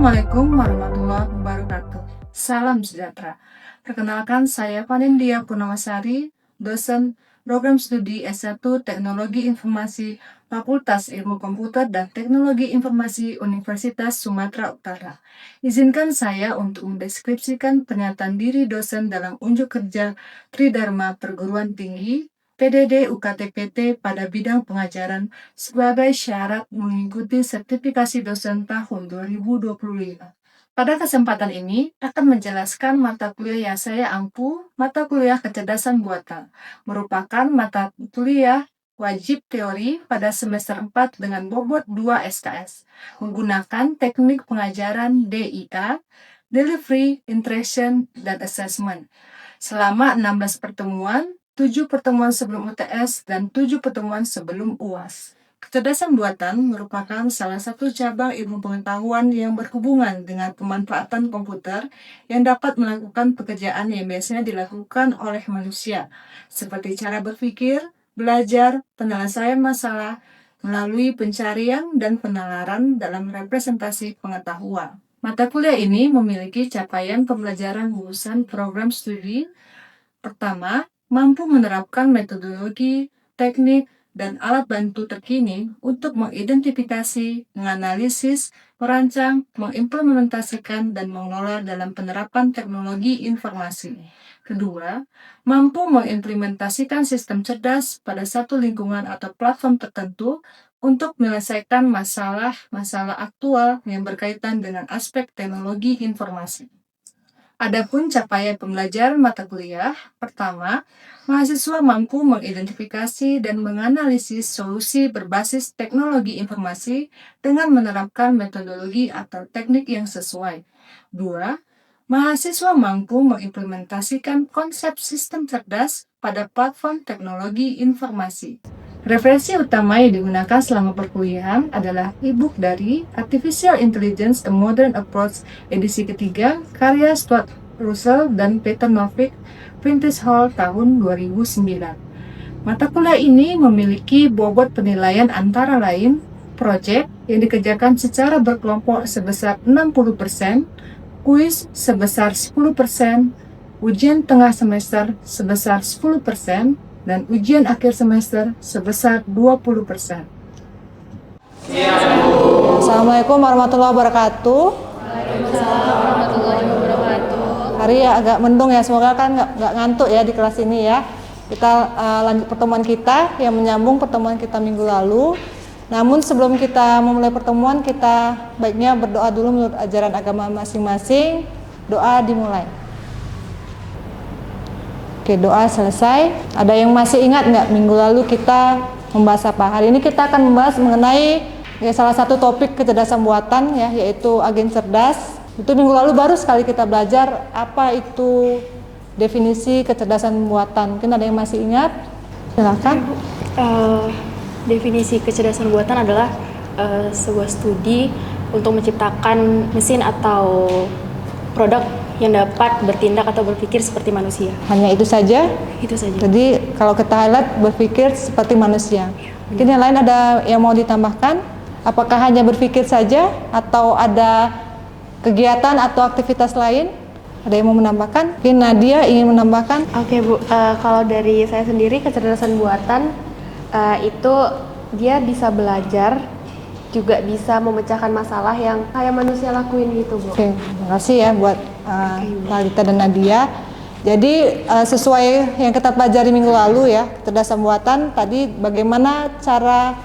Assalamualaikum warahmatullahi wabarakatuh. Salam sejahtera. Perkenalkan, saya Panendia Purnamasari, dosen program studi S1 Teknologi Informasi Fakultas Ilmu Komputer dan Teknologi Informasi Universitas Sumatera Utara. Izinkan saya untuk mendeskripsikan pernyataan diri dosen dalam unjuk kerja Tridharma Perguruan Tinggi PDD UKT-PT pada bidang pengajaran sebagai syarat mengikuti sertifikasi dosen tahun 2025. Pada kesempatan ini akan menjelaskan mata kuliah yang saya ampu, mata kuliah kecerdasan buatan, merupakan mata kuliah wajib teori pada semester 4 dengan bobot 2 SKS, menggunakan teknik pengajaran DIA, Delivery, Interaction, dan Assessment. Selama 16 pertemuan, 7 pertemuan sebelum UTS, dan 7 pertemuan sebelum UAS. Kecerdasan buatan merupakan salah satu cabang ilmu pengetahuan yang berhubungan dengan pemanfaatan komputer yang dapat melakukan pekerjaan yang biasanya dilakukan oleh manusia, seperti cara berpikir, belajar, penyelesaian masalah, melalui pencarian dan penalaran dalam representasi pengetahuan. Mata kuliah ini memiliki capaian pembelajaran lulusan program studi. Pertama, mampu menerapkan metodologi, teknik, dan alat bantu terkini untuk mengidentifikasi, menganalisis, merancang, mengimplementasikan, dan mengelola dalam penerapan teknologi informasi. Kedua, mampu mengimplementasikan sistem cerdas pada satu lingkungan atau platform tertentu untuk menyelesaikan masalah-masalah aktual yang berkaitan dengan aspek teknologi informasi. Adapun capaian pembelajaran mata kuliah, pertama, mahasiswa mampu mengidentifikasi dan menganalisis solusi berbasis teknologi informasi dengan menerapkan metodologi atau teknik yang sesuai. Dua, mahasiswa mampu mengimplementasikan konsep sistem cerdas pada platform teknologi informasi. Referensi utama yang digunakan selama perkuliahan adalah e-book dari Artificial Intelligence: A Modern Approach edisi ketiga karya Stuart Russell dan Peter Novick, Prentice Hall tahun 2009. Mata kuliah ini memiliki bobot penilaian antara lain proyek yang dikerjakan secara berkelompok sebesar 60%, kuis sebesar 10%, ujian tengah semester sebesar 10%, dan ujian akhir semester sebesar 20%. Assalamualaikum warahmatullahi wabarakatuh. Waalaikumsalam warahmatullahi wabarakatuh. Hari ya agak mendung ya, semoga kan nggak ngantuk ya di kelas ini ya. Kita lanjut pertemuan kita yang menyambung pertemuan kita minggu lalu. Namun sebelum kita memulai pertemuan, kita baiknya berdoa dulu menurut ajaran agama masing-masing. Doa dimulai. Oke, doa selesai. Ada yang masih ingat nggak minggu lalu kita membahas apa? Hari ini kita akan membahas mengenai salah satu topik kecerdasan buatan ya, yaitu agen cerdas. Itu minggu lalu baru sekali kita belajar apa itu definisi kecerdasan buatan. Mungkin ada yang masih ingat? Silakan. Definisi kecerdasan buatan adalah sebuah studi untuk menciptakan mesin atau produk yang dapat bertindak atau berpikir seperti manusia. Hanya itu saja? Itu saja. Jadi kalau kita highlight berpikir seperti manusia. Mungkin yang lain ada yang mau ditambahkan? Apakah hanya berpikir saja atau ada kegiatan atau aktivitas lain? Ada yang mau menambahkan? Mungkin Nadia ingin menambahkan? Oke Bu, kalau dari saya sendiri kecerdasan buatan itu dia bisa belajar, juga bisa memecahkan masalah yang kayak manusia lakuin gitu Bu. Oke, terima kasih ya buat Lalita dan Nadia. Jadi sesuai yang kita pelajari minggu lalu ya, kecerdasan buatan tadi bagaimana cara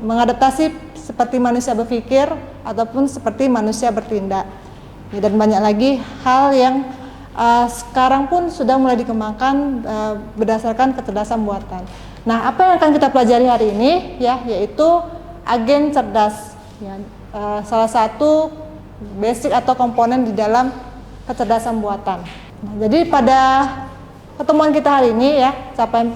mengadaptasi seperti manusia berpikir ataupun seperti manusia bertindak. Ya, dan banyak lagi hal yang sekarang pun sudah mulai dikembangkan berdasarkan kecerdasan buatan. Nah, apa yang akan kita pelajari hari ini ya, yaitu agen cerdas. Ya, salah satu basic atau komponen di dalam kecerdasan buatan. Nah, jadi pada pertemuan kita hari ini ya, capaian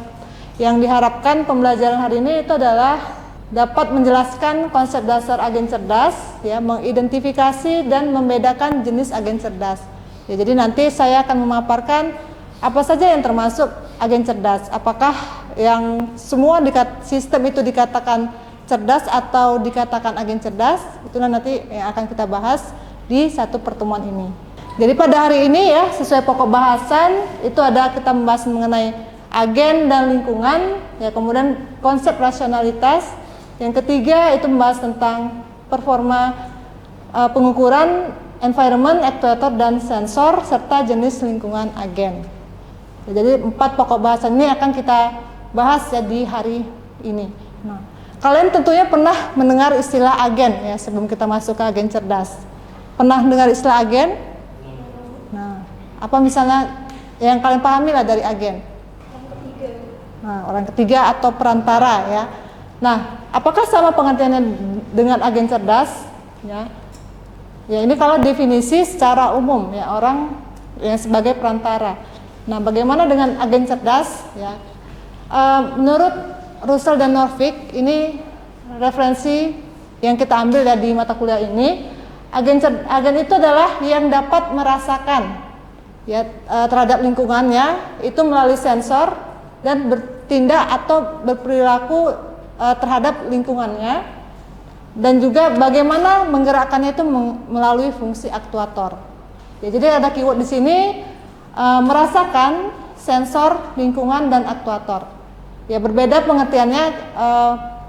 yang diharapkan pembelajaran hari ini itu adalah dapat menjelaskan konsep dasar agen cerdas, ya, mengidentifikasi dan membedakan jenis agen cerdas. Ya, jadi nanti saya akan memaparkan apa saja yang termasuk agen cerdas. Apakah yang semua sistem itu dikatakan cerdas atau dikatakan agen cerdas, itulah nanti yang akan kita bahas di satu pertemuan ini. Jadi pada hari ini ya, sesuai pokok bahasan itu ada kita membahas mengenai agen dan lingkungan, ya, kemudian konsep rasionalitas. Yang ketiga itu membahas tentang performa pengukuran environment, actuator dan sensor serta jenis lingkungan agen. Jadi 4 pokok bahasan ini akan kita bahas ya di hari ini. Nah, kalian tentunya pernah mendengar istilah agen ya sebelum kita masuk ke agen cerdas. Pernah dengar istilah agen? Nah, apa misalnya yang kalian pahami lah dari agen? Nah, orang ketiga atau perantara ya. Nah, apakah sama pengertiannya dengan agen cerdas? Ya, ya ini kalau definisi secara umum ya, orang yang sebagai perantara. Nah, bagaimana dengan agen cerdas? Ya, menurut Russell dan Norvig, ini referensi yang kita ambil dari mata kuliah ini. Agen itu adalah yang dapat merasakan ya terhadap lingkungannya itu melalui sensor dan bertindak atau berperilaku terhadap lingkungannya, dan juga bagaimana menggerakkannya itu melalui fungsi aktuator. Ya, jadi ada keyword di sini merasakan, sensor, lingkungan dan aktuator. Ya, berbeda pengertiannya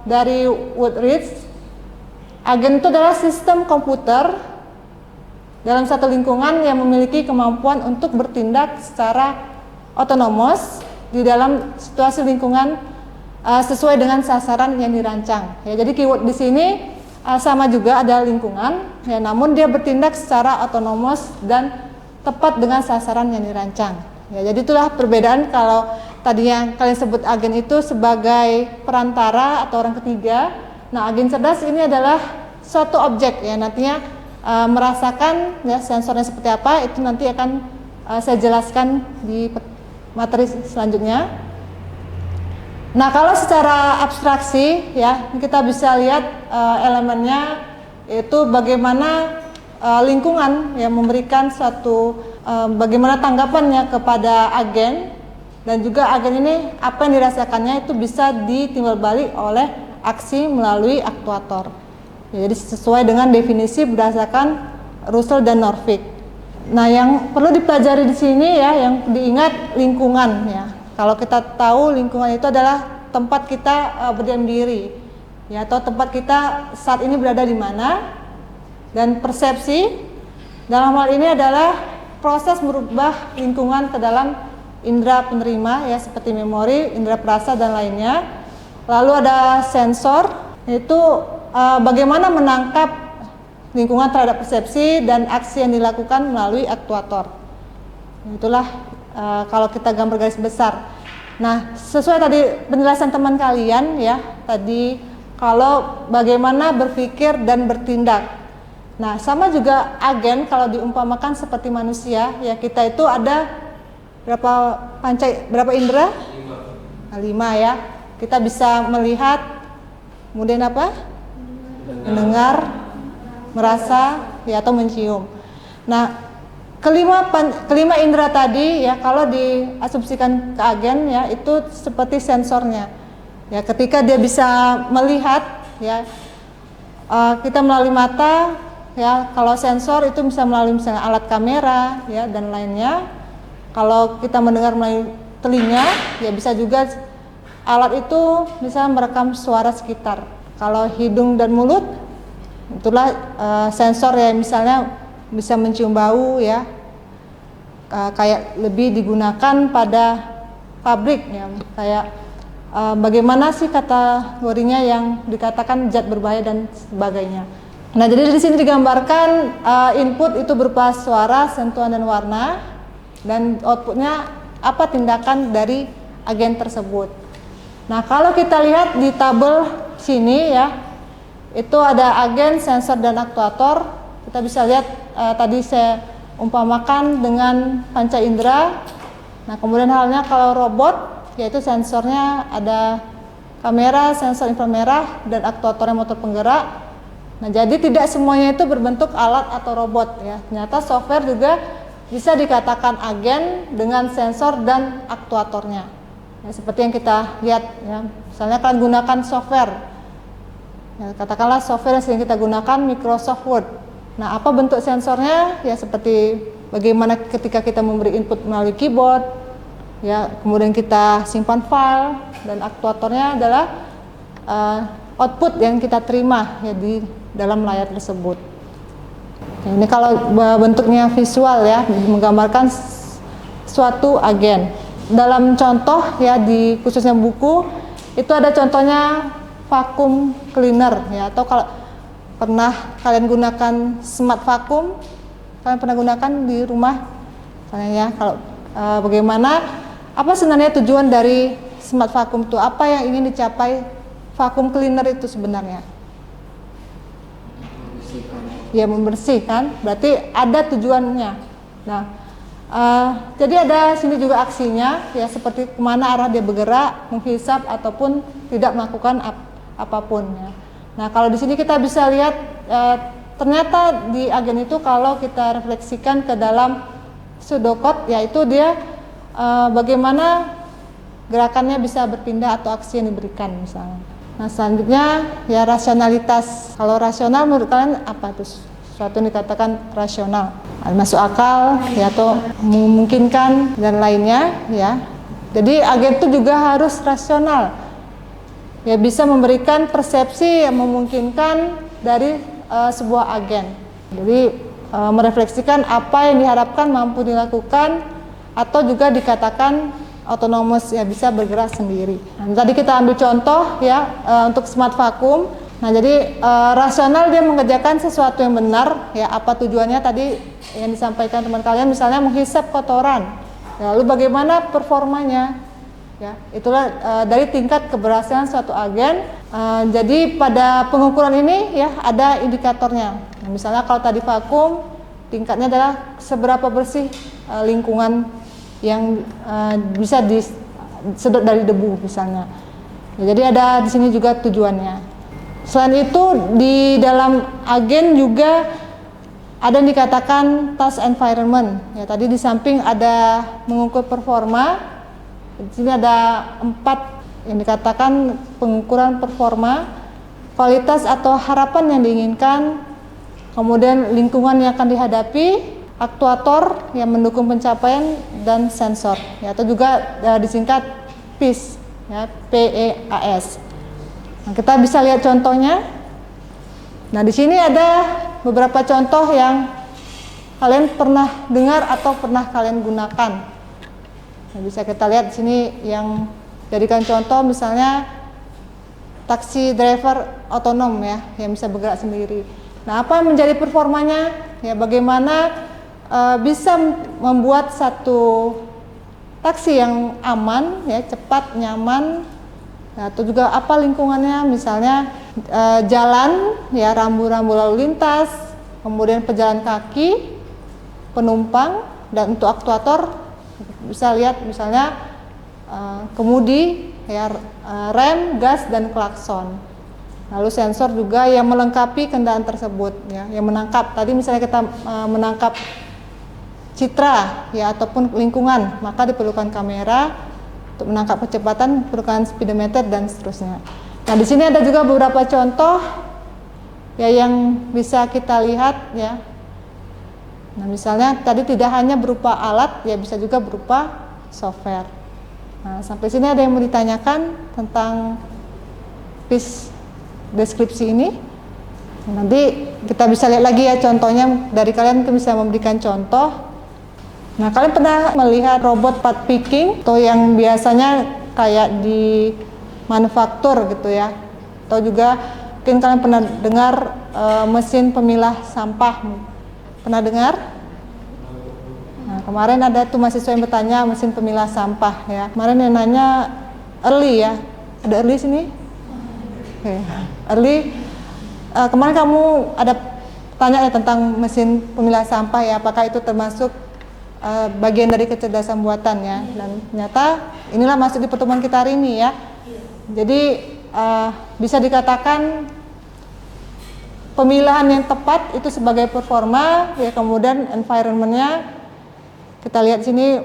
dari Woodridge. Agen itu adalah sistem komputer dalam satu lingkungan yang memiliki kemampuan untuk bertindak secara otonomos di dalam situasi lingkungan sesuai dengan sasaran yang dirancang. Ya, jadi keyword di sini sama juga ada lingkungan, ya, namun dia bertindak secara otonomos dan tepat dengan sasaran yang dirancang. Ya, jadi itulah perbedaan kalau tadi yang kalian sebut agen itu sebagai perantara atau orang ketiga. Nah, agen cerdas ini adalah suatu objek ya, nantinya merasakan ya sensornya seperti apa itu nanti akan saya jelaskan di materi selanjutnya. Nah, kalau secara abstraksi ya kita bisa lihat elemennya, yaitu bagaimana lingkungan yang memberikan suatu bagaimana tanggapannya kepada agen, dan juga agen ini apa yang dirasakannya itu bisa ditimbal balik oleh aksi melalui aktuator. Ya, jadi sesuai dengan definisi berdasarkan Russell dan Norvig. Nah, yang perlu dipelajari di sini ya, yang diingat lingkungan ya. Kalau kita tahu lingkungan itu adalah tempat kita berdiam diri, ya, atau tempat kita saat ini berada di mana, dan persepsi dalam hal ini adalah proses merubah lingkungan ke dalam indera penerima ya, seperti memori, indera perasa dan lainnya. Lalu ada sensor, yaitu bagaimana menangkap lingkungan terhadap persepsi dan aksi yang dilakukan melalui aktuator. Itulah kalau kita gambar garis besar. Nah, sesuai tadi penjelasan teman kalian ya, tadi kalau bagaimana berpikir dan bertindak. Nah, sama juga agen kalau diumpamakan seperti manusia ya, kita itu ada berapa indera? 5 ya. Kita bisa melihat, kemudian apa? Mendengar, merasa, ya, atau mencium. Nah, kelima indera tadi ya, kalau diasumsikan ke agen ya, itu seperti sensornya. Ya, ketika dia bisa melihat ya, kita melalui mata ya. Kalau sensor itu bisa melalui misalnya alat kamera ya dan lainnya. Kalau kita mendengar melalui telinga ya, bisa juga alat itu bisa merekam suara sekitar. Kalau hidung dan mulut itulah sensor ya, misalnya bisa mencium bau ya, kayak lebih digunakan pada pabrik ya, kayak bagaimana sih kategorinya yang dikatakan zat berbahaya dan sebagainya. Nah, jadi di sini digambarkan input itu berupa suara, sentuhan dan warna, dan outputnya apa tindakan dari agen tersebut. Nah, kalau kita lihat di tabel sini ya, itu ada agen, sensor dan aktuator. Kita bisa lihat tadi saya umpamakan dengan panca indera. Nah, kemudian halnya kalau robot, yaitu sensornya ada kamera, sensor inframerah dan aktuatornya motor penggerak. Nah, jadi tidak semuanya itu berbentuk alat atau robot ya. Ternyata software juga bisa dikatakan agen dengan sensor dan aktuatornya. Ya, seperti yang kita lihat ya. Misalnya kalian gunakan software Ya, katakanlah software yang sering kita gunakan Microsoft Word. Nah, apa bentuk sensornya? Ya seperti bagaimana ketika kita memberi input melalui keyboard, ya kemudian kita simpan file, dan aktuatornya adalah output yang kita terima ya di dalam layar tersebut. Ini kalau bentuknya visual ya, menggambarkan suatu agen. Dalam contoh ya di khususnya buku itu ada contohnya vacuum cleaner ya, atau kalau pernah kalian gunakan smart vacuum, kalian pernah gunakan di rumah misalnya ya, kalau bagaimana apa sebenarnya tujuan dari smart vacuum itu, apa yang ingin dicapai vacuum cleaner itu sebenarnya? Ya membersihkan, berarti ada tujuannya. Nah, jadi ada sini juga aksinya, ya seperti kemana arah dia bergerak, menghisap ataupun tidak melakukan apapun. Ya. Nah, kalau di sini kita bisa lihat ternyata di agen itu kalau kita refleksikan ke dalam pseudocode, yaitu dia bagaimana gerakannya bisa berpindah atau aksi yang diberikan misalnya. Nah selanjutnya ya rasionalitas. Kalau rasional menurut kalian apa tuh? Sesuatu yang dikatakan rasional, masuk akal ya, atau memungkinkan dan lainnya ya. Jadi agen itu juga harus rasional. Ya bisa memberikan persepsi yang memungkinkan dari sebuah agen. Jadi merefleksikan apa yang diharapkan mampu dilakukan atau juga dikatakan autonomous ya, bisa bergerak sendiri. Nah, tadi kita ambil contoh ya untuk smart vacuum. Nah jadi rasional dia mengerjakan sesuatu yang benar ya, apa tujuannya tadi yang disampaikan teman kalian, misalnya menghisap kotoran. Ya, lalu bagaimana performanya? Ya itulah dari tingkat keberhasilan suatu agen. Jadi pada pengukuran ini ya ada indikatornya. Nah, misalnya kalau tadi vacuum, tingkatnya adalah seberapa bersih lingkungan yang bisa disedot dari debu misalnya. Ya, jadi ada di sini juga tujuannya. Selain itu di dalam agen juga ada yang dikatakan task environment. Ya tadi di samping ada mengukur performa, di sini ada 4 yang dikatakan pengukuran performa, kualitas atau harapan yang diinginkan, kemudian lingkungan yang akan dihadapi, aktuator yang mendukung pencapaian, dan sensor ya, atau juga disingkat PEAS ya, PEAS. Nah, kita bisa lihat contohnya. Nah di sini ada beberapa contoh yang kalian pernah dengar atau pernah kalian gunakan. Nah, bisa kita lihat di sini yang jadikan contoh, misalnya taksi driver otonom ya, yang bisa bergerak sendiri. Nah apa menjadi performanya ya, bagaimana bisa membuat satu taksi yang aman ya, cepat, nyaman, nah, atau juga apa lingkungannya, misalnya jalan ya, rambu-rambu lalu lintas, kemudian pejalan kaki, penumpang, dan untuk aktuator bisa lihat misalnya kemudi ya, rem, gas, dan klakson. Lalu sensor juga yang melengkapi kendaraan tersebut ya, yang menangkap, tadi misalnya kita menangkap citra ya ataupun lingkungan, maka diperlukan kamera. Untuk menangkap kecepatan diperlukan speedometer dan seterusnya. Nah di sini ada juga beberapa contoh ya yang bisa kita lihat ya. Nah misalnya tadi tidak hanya berupa alat ya, bisa juga berupa software. Nah sampai sini ada yang mau ditanyakan tentang PEAS deskripsi ini? Nanti kita bisa lihat lagi ya contohnya, dari kalian bisa memberikan contoh. Nah, kalian pernah melihat robot part picking atau yang biasanya kayak di manufaktur gitu ya, atau juga mungkin kalian pernah dengar mesin pemilah sampah, pernah dengar? Nah, kemarin ada tuh mahasiswa yang bertanya mesin pemilah sampah ya, kemarin yang nanya Early ya, ada Early sini? Oke. Early, kemarin kamu ada tanya ya tentang mesin pemilah sampah ya, apakah itu termasuk bagian dari kecerdasan buatan ya, dan ternyata inilah masuk di pertemuan kita hari ini ya. Jadi bisa dikatakan pemilahan yang tepat itu sebagai performa ya, kemudian environmentnya kita lihat sini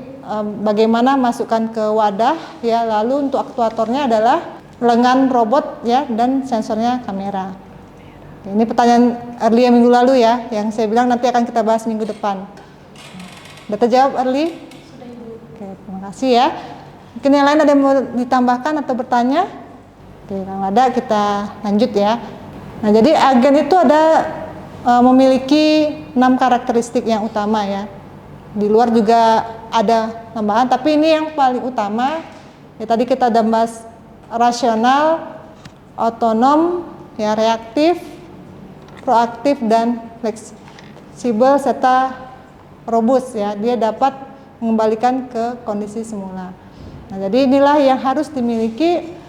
bagaimana masukkan ke wadah ya, lalu untuk aktuatornya adalah lengan robot ya, dan sensornya kamera. Ini pertanyaan Early yang minggu lalu ya, yang saya bilang nanti akan kita bahas minggu depan. Sudah terjawab Early? Sudah, Ibu. Oke, terima kasih ya. Mungkin yang lain ada yang mau ditambahkan atau bertanya? Oke, kalau ada kita lanjut ya. Nah, jadi agen itu ada memiliki 6 karakteristik yang utama ya. Di luar juga ada tambahan, tapi ini yang paling utama. Ya, tadi kita udah bahas rasional, otonom, ya, reaktif, proaktif, dan fleksibel serta robust ya. Dia dapat mengembalikan ke kondisi semula. Nah, jadi inilah yang harus dimiliki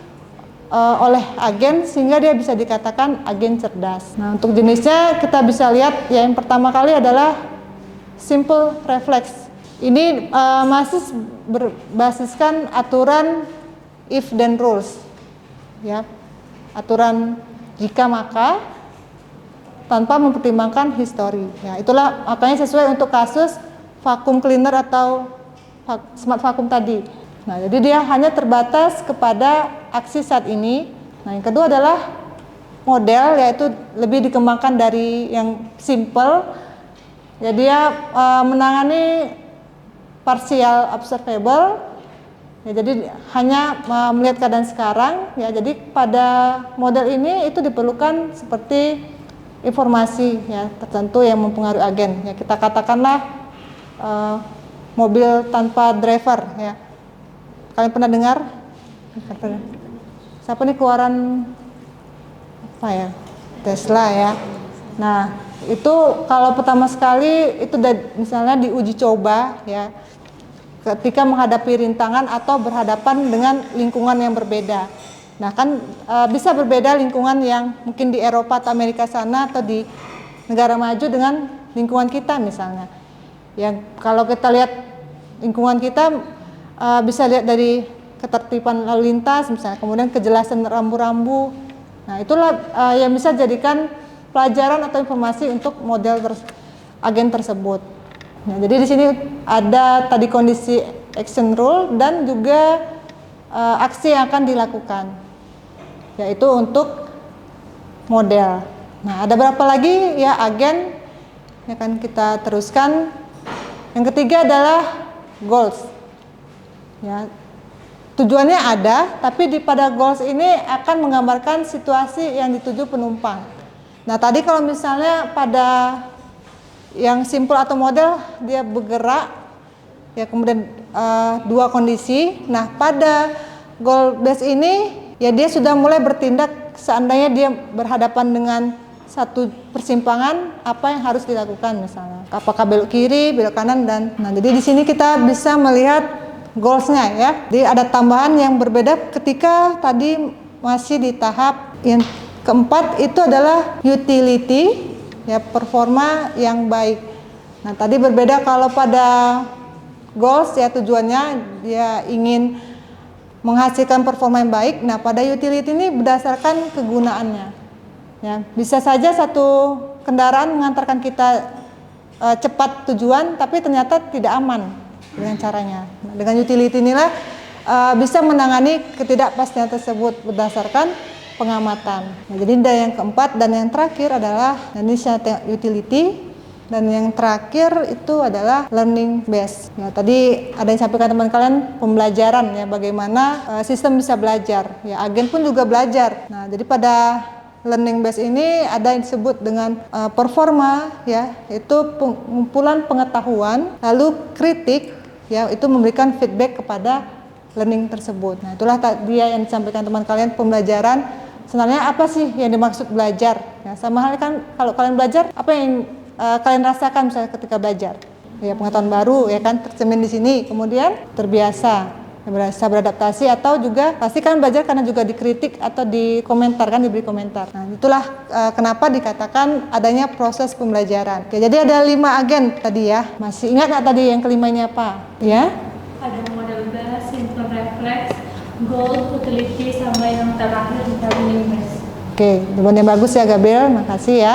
oleh agen sehingga dia bisa dikatakan agen cerdas. Nah, untuk jenisnya kita bisa lihat ya, yang pertama kali adalah simple reflex. Ini masih berbasiskan aturan if then rules ya, aturan jika maka tanpa mempertimbangkan histori ya. Itulah makanya sesuai untuk kasus vacuum cleaner atau smart vacuum tadi. Nah, jadi dia hanya terbatas kepada aksi saat ini. Nah, yang kedua adalah model, yaitu lebih dikembangkan dari yang simple. Ya, dia menangani partial observable. Ya, jadi hanya melihat keadaan sekarang. Ya, jadi pada model ini itu diperlukan seperti informasi ya tertentu yang mempengaruhi agen. Ya, kita katakanlah mobil tanpa driver ya. Kalian pernah dengar? Siapa nih keluaran apa ya? Tesla ya. Nah, itu kalau pertama sekali itu misalnya diuji coba ya, ketika menghadapi rintangan atau berhadapan dengan lingkungan yang berbeda. Nah, kan bisa berbeda lingkungan yang mungkin di Eropa atau Amerika sana atau di negara maju dengan lingkungan kita misalnya. Yang kalau kita lihat lingkungan kita bisa lihat dari ketertiban lalu lintas misalnya, kemudian kejelasan rambu-rambu. Nah, itulah yang bisa jadikan pelajaran atau informasi untuk model agen tersebut. Nah, jadi di sini ada tadi kondisi action rule dan juga aksi yang akan dilakukan, yaitu untuk model. Nah, ada berapa lagi ya agen yang akan kita teruskan. Yang ketiga adalah goals. Ya, tujuannya ada, tapi pada goals ini akan menggambarkan situasi yang dituju penumpang. Nah, tadi kalau misalnya pada yang simple atau model dia bergerak ya, kemudian dua kondisi. Nah, pada goal base ini ya dia sudah mulai bertindak seandainya dia berhadapan dengan satu persimpangan, apa yang harus dilakukan misalnya. Apakah belok kiri, belok kanan, dan nah, jadi di sini kita bisa melihat goalsnya ya. Jadi ada tambahan yang berbeda ketika tadi masih di tahap yang keempat, itu adalah utility ya, performa yang baik. Nah, tadi berbeda kalau pada goals ya tujuannya dia ingin menghasilkan performa yang baik. Nah, pada utility ini berdasarkan kegunaannya. Ya, bisa saja satu kendaraan mengantarkan kita cepat tujuan, tapi ternyata tidak aman dengan caranya. Nah, dengan utility inilah bisa menangani ketidakpastian tersebut berdasarkan pengamatan. Nah, jadi yang keempat dan yang terakhir adalah initial utility, dan yang terakhir itu adalah learning based. Ya, tadi ada yang sampaikan teman kalian pembelajaran ya, bagaimana sistem bisa belajar. Ya, agen pun juga belajar. Nah, jadi pada learning based ini ada yang disebut dengan performa ya, itu pengumpulan pengetahuan, lalu kritik ya, itu memberikan feedback kepada learning tersebut. Nah, itulah dia yang disampaikan teman kalian pembelajaran. Sebenarnya apa sih yang dimaksud belajar? Ya, sama halnya kan kalau kalian belajar, apa yang kalian rasakan misalnya ketika belajar? Ya, pengetahuan baru ya kan tercermin di sini. Kemudian terbiasa, bisa beradaptasi, atau juga pasti kan belajar karena juga dikritik atau dikomentarkan, diberi komentar. Nah, itulah kenapa dikatakan adanya proses pembelajaran. Oke, jadi ada 5 agen tadi ya. Masih ingat nggak tadi yang kelimanya apa? Ya? Ada model base, simple reflex, goal, utility, sama yang terakhir learning base. Oke, jawabannya bagus ya Gabriel, makasih ya.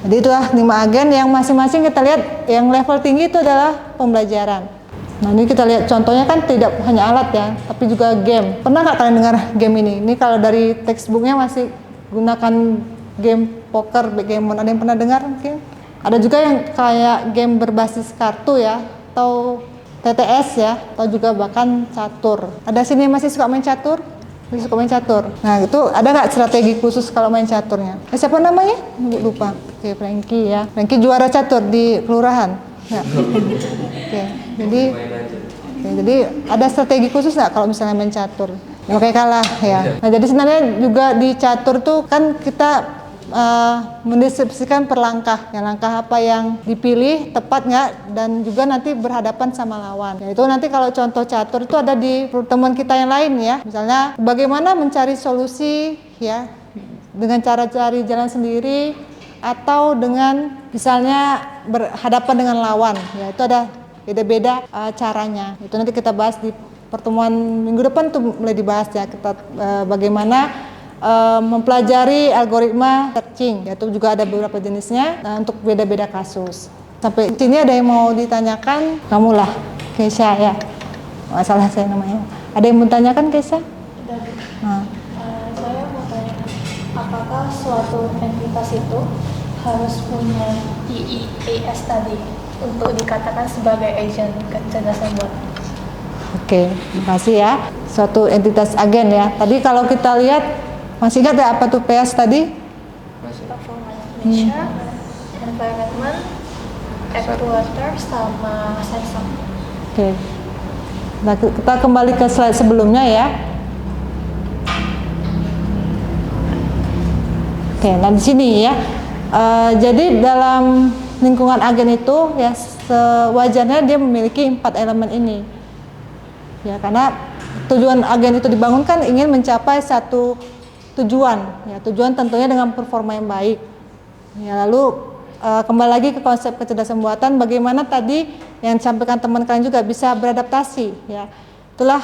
Jadi itulah 5 agen yang masing-masing kita lihat yang level tinggi itu adalah pembelajaran. Nah ini kita lihat contohnya kan tidak hanya alat ya, tapi juga game. Pernah nggak kalian dengar game ini? Ini kalau dari textbooknya masih gunakan game poker, backgammon. Ada yang pernah dengar mungkin? Ada juga yang kayak game berbasis kartu ya, atau TTS ya, atau juga bahkan catur. Ada sini masih suka main catur? Masih suka main catur. Nah itu ada nggak strategi khusus kalau main caturnya? Siapa namanya? Lupa. Oke, Frankie ya. Frankie juara catur di kelurahan. Nah. Jadi ada strategi khusus nggak kalau misalnya main catur? Oke, kalah ya. Nah jadi sebenarnya juga di catur tuh kan kita mendeskripsikan per langkah, ya, langkah apa yang dipilih tepat nggak, dan juga nanti berhadapan sama lawan. Ya, itu nanti kalau contoh catur itu ada di pertemuan kita yang lain ya. Misalnya bagaimana mencari solusi ya dengan cara cari jalan sendiri atau dengan misalnya berhadapan dengan lawan. Ya itu ada beda-beda caranya. Itu nanti kita bahas di pertemuan minggu depan tuh mulai dibahas ya kita bagaimana mempelajari algoritma searching, yaitu juga ada beberapa jenisnya untuk beda-beda kasus. Sampai sini ada yang mau ditanyakan? Kamu lah, Keisha ya. Masalah saya namanya. Ada yang mau ditanyakan Keisha? Saya mau tanya, apakah suatu entitas itu harus punya IIAS tadi untuk dikatakan sebagai agent kecerdasan buatan? Oke, terima kasih ya. Suatu entitas agen ya. Tadi kalau kita lihat, masih ingat ya apa tuh PS tadi? Indonesia, environment, actuator, sama sensor. Oke. Nah, kita kembali ke slide sebelumnya ya. Oke, nah di sini ya. Jadi dalam lingkungan agen itu ya sewajarnya dia memiliki 4 elemen ini. Ya, karena tujuan agen itu dibangun kan ingin mencapai satu tujuan. Ya, tujuan tentunya dengan performa yang baik. Ya, lalu kembali lagi ke konsep kecerdasan buatan, bagaimana tadi yang disampaikan teman kalian juga bisa beradaptasi. Ya, itulah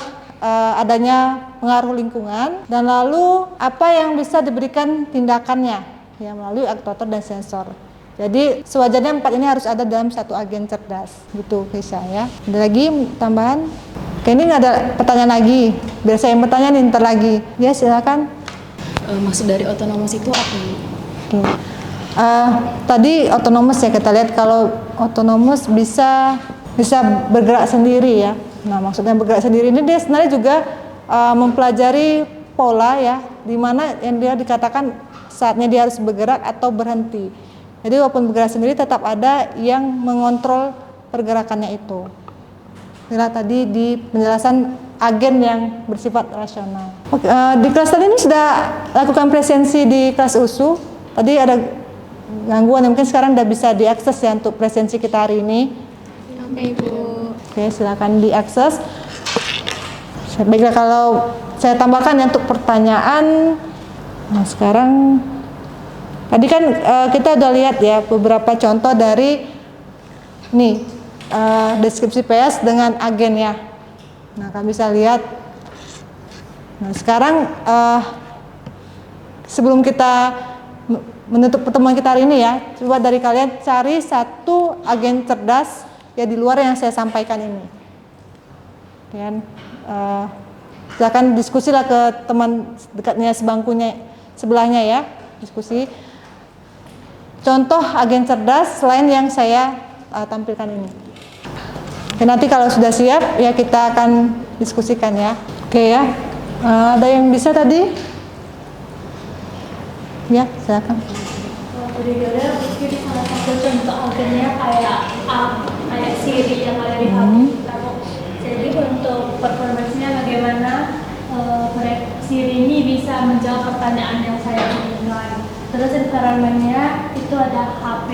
adanya pengaruh lingkungan, dan lalu apa yang bisa diberikan tindakannya ya melalui aktuator dan sensor. Jadi sewajarnya 4 ini harus ada dalam satu agen cerdas, gitu Keisha ya. Ada lagi tambahan? Oke, ini nggak ada pertanyaan lagi. Biar saya yang bertanya nih ntar lagi. Ya silakan. Maksud dari otonomous itu apa? Oke. Tadi otonomous ya, kita lihat kalau otonomous bisa bergerak sendiri ya. Nah maksudnya bergerak sendiri ini dia sebenarnya juga mempelajari pola ya, di mana yang dia dikatakan saatnya dia harus bergerak atau berhenti. Jadi walaupun bergerak sendiri tetap ada yang mengontrol pergerakannya itu. Inilah tadi di penjelasan agen yang bersifat rasional. Oke, di kelas tadi ini sudah lakukan presensi di kelas USU. Tadi ada gangguan yang mungkin sekarang sudah bisa diakses ya untuk presensi kita hari ini. Oke Ibu. Oke, silakan diakses. Baiklah, kalau saya tambahkan ya untuk pertanyaan. Nah sekarang tadi kan kita udah lihat ya beberapa contoh dari nih deskripsi PS dengan agen ya. Nah kalian bisa lihat. Nah sekarang sebelum kita menutup pertemuan kita hari ini ya, coba dari kalian cari satu agen cerdas ya di luar yang saya sampaikan ini. Dan silakan diskusilah ke teman dekatnya sebangkunya sebelahnya ya, diskusi. Contoh agen cerdas selain yang saya tampilkan ini. Oke, nanti kalau sudah siap ya kita akan diskusikan ya. Oke ya, ada yang bisa tadi? Ya, silakan. Beda-beda mungkin salah satu contoh agennya kayak Siri yang ada di HP kita. Jadi untuk performance-nya bagaimana Siri ini bisa menjawab pertanyaan yang saya berikan. Terus environment-nya itu ada HP,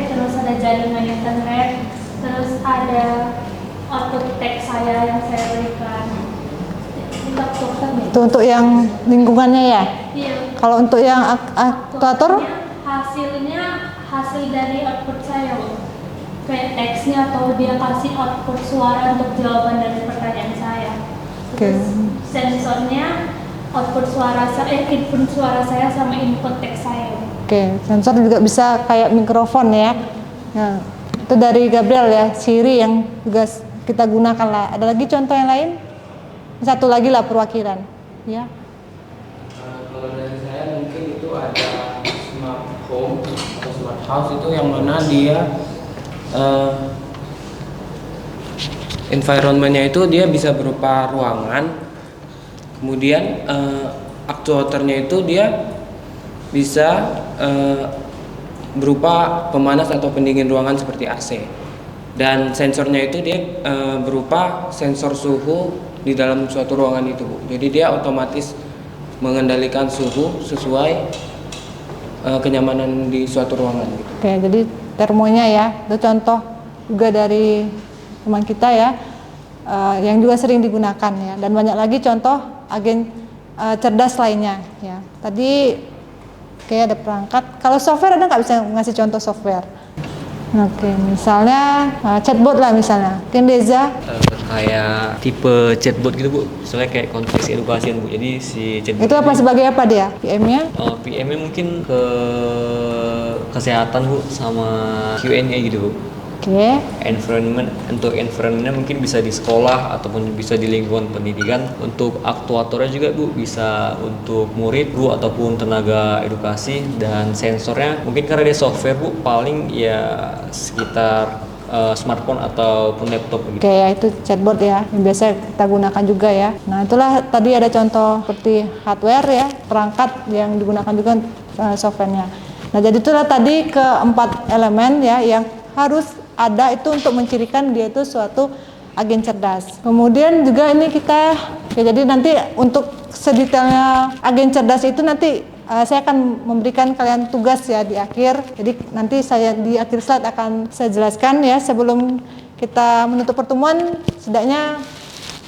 terus ada jaringan internet, terus ada output teks saya yang saya berikan. Itu untuk yang lingkungannya ya? Iya. Kalau untuk yang aktuator? Hasilnya hasil dari output saya, kayak teksnya atau dia kasih output suara untuk jawaban dari pertanyaan saya. Terus sensornya output suara saya, input suara saya sama input teks saya. Oke, sensor juga bisa kayak mikrofon ya. Nah, itu dari Gabriel ya, Siri yang juga kita gunakan lah. Ada lagi contoh yang lain? Satu lagi lah perwakilan, ya. Kalau dari saya mungkin itu ada smart home atau smart house, itu yang mana dia environmentnya itu dia bisa berupa ruangan, kemudian aktuatornya itu dia bisa berupa pemanas atau pendingin ruangan seperti AC, dan sensornya itu dia berupa sensor suhu di dalam suatu ruangan itu, Bu. Jadi dia otomatis mengendalikan suhu sesuai kenyamanan di suatu ruangan gitu. Oke, jadi termonya ya, itu contoh juga dari teman kita ya, yang juga sering digunakan ya, dan banyak lagi contoh agen cerdas lainnya ya. Tadi kayak ada perangkat. Kalau software ada nggak bisa ngasih contoh software? Oke, misalnya chatbot lah misalnya. Mungkin Deza. Kayak tipe chatbot gitu, Bu. Misalnya kayak konteks edukasian, Bu. Jadi si chatbot Itu apa sebagai apa dia? PM-nya? PM-nya mungkin ke kesehatan, Bu, sama Q&A gitu, Bu. Oke. Untuk environment-nya mungkin bisa di sekolah ataupun bisa di lingkungan pendidikan. Untuk aktuatornya juga, Bu, bisa untuk murid, Bu, ataupun tenaga edukasi. Dan sensornya mungkin karena dia software, Bu, paling ya sekitar smartphone ataupun laptop gitu. Oke, ya itu chatbot ya, yang biasa kita gunakan juga ya. Nah, itulah tadi ada contoh seperti hardware ya, perangkat yang digunakan juga softwarenya. Nah, jadi itulah tadi keempat elemen ya yang harus ada itu untuk mencirikan dia itu suatu agen cerdas. Kemudian juga ini kita ya, jadi nanti untuk sedetailnya agen cerdas itu nanti saya akan memberikan kalian tugas ya di akhir. Jadi nanti saya di akhir slide akan saya jelaskan ya, sebelum kita menutup pertemuan setidaknya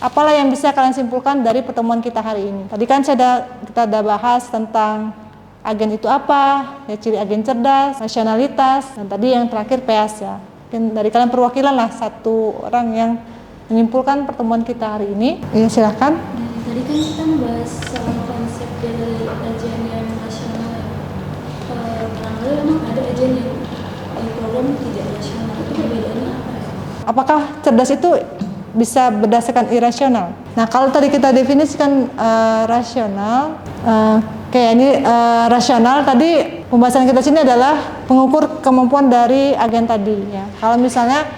apalah yang bisa kalian simpulkan dari pertemuan kita hari ini. Tadi kan kita udah bahas tentang agen itu apa, ya, ciri agen cerdas, nasionalitas, dan tadi yang terakhir PS ya. Mungkin dari kalian perwakilan lah satu orang yang menyimpulkan pertemuan kita hari ini. Ya, silahkan. Tadi kan kita membahas soal konsep dari agen yang nasional. Barangkali memang ada agen yang di program tidak nasional, itu perbedaannya apa? Apakah cerdas itu bisa berdasarkan irasional? Nah, kalau tadi kita definisikan rasional, kayak ini rasional tadi pembahasan kita sini adalah pengukur kemampuan dari agen tadi ya. Kalau misalnya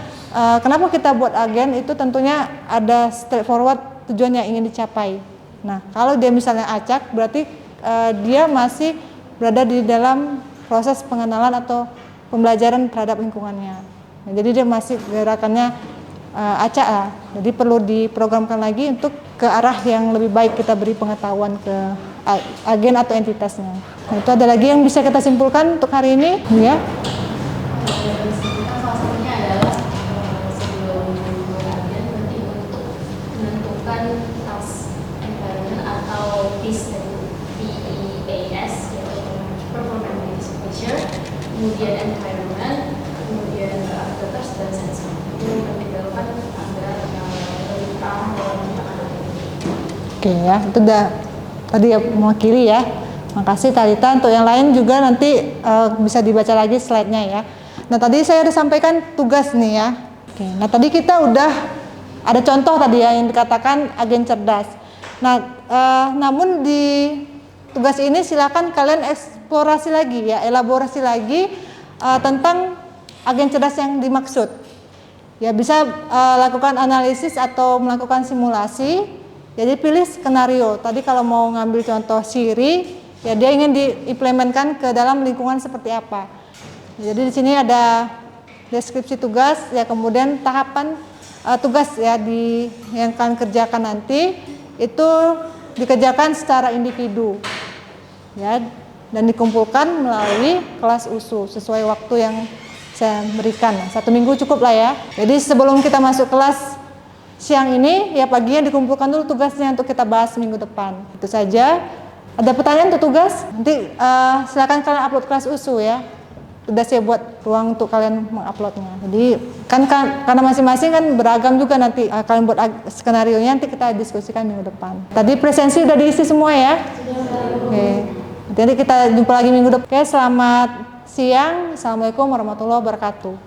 kenapa kita buat agen itu tentunya ada straightforward tujuan yang ingin dicapai. Nah, kalau dia misalnya acak berarti dia masih berada di dalam proses pengenalan atau pembelajaran terhadap lingkungannya. Nah, jadi dia masih gerakannya acak lah. Jadi perlu diprogramkan lagi untuk ke arah yang lebih baik, kita beri pengetahuan ke agen atau entitasnya. Nah, itu ada lagi yang bisa kita simpulkan untuk hari ini ya. Salah satunya adalah sebelum agen penting untuk menentukan task environment atau PEAS, yaitu performance measure, kemudian environment, kemudian actors dan sensor. Itu penting dilakukan agar lebih paham dalam penanganan ini. Oke ya, itu udah tadi ya mewakili ya. Makasih Talita. Untuk yang lain juga nanti bisa dibaca lagi slide-nya ya. Nah, tadi saya udah sampaikan tugas nih ya. Oke, nah tadi kita udah ada contoh tadi ya yang dikatakan agen cerdas. Nah, namun di tugas ini silakan kalian eksplorasi lagi ya, elaborasi lagi tentang agen cerdas yang dimaksud. Ya, bisa lakukan analisis atau melakukan simulasi. Jadi pilih skenario. Tadi kalau mau ngambil contoh Siri, ya dia ingin diimplementkan ke dalam lingkungan seperti apa. Jadi di sini ada deskripsi tugas, ya kemudian tahapan tugas ya yang kalian kerjakan nanti itu dikerjakan secara individu, ya, dan dikumpulkan melalui kelas USU sesuai waktu yang saya berikan. 1 minggu cukup lah ya. Jadi sebelum kita masuk kelas siang ini, ya paginya dikumpulkan dulu tugasnya untuk kita bahas minggu depan. Itu saja. Ada pertanyaan untuk tugas? Nanti silakan kalian upload kelas USU ya. Sudah saya buat ruang untuk kalian menguploadnya. Jadi kan karena masing-masing kan beragam juga nanti kalian buat skenario nya, nanti kita diskusikan minggu depan. Tadi presensi udah diisi semua ya? Oke. Nanti kita jumpa lagi minggu depan. Oke, selamat siang. Assalamualaikum warahmatullahi wabarakatuh.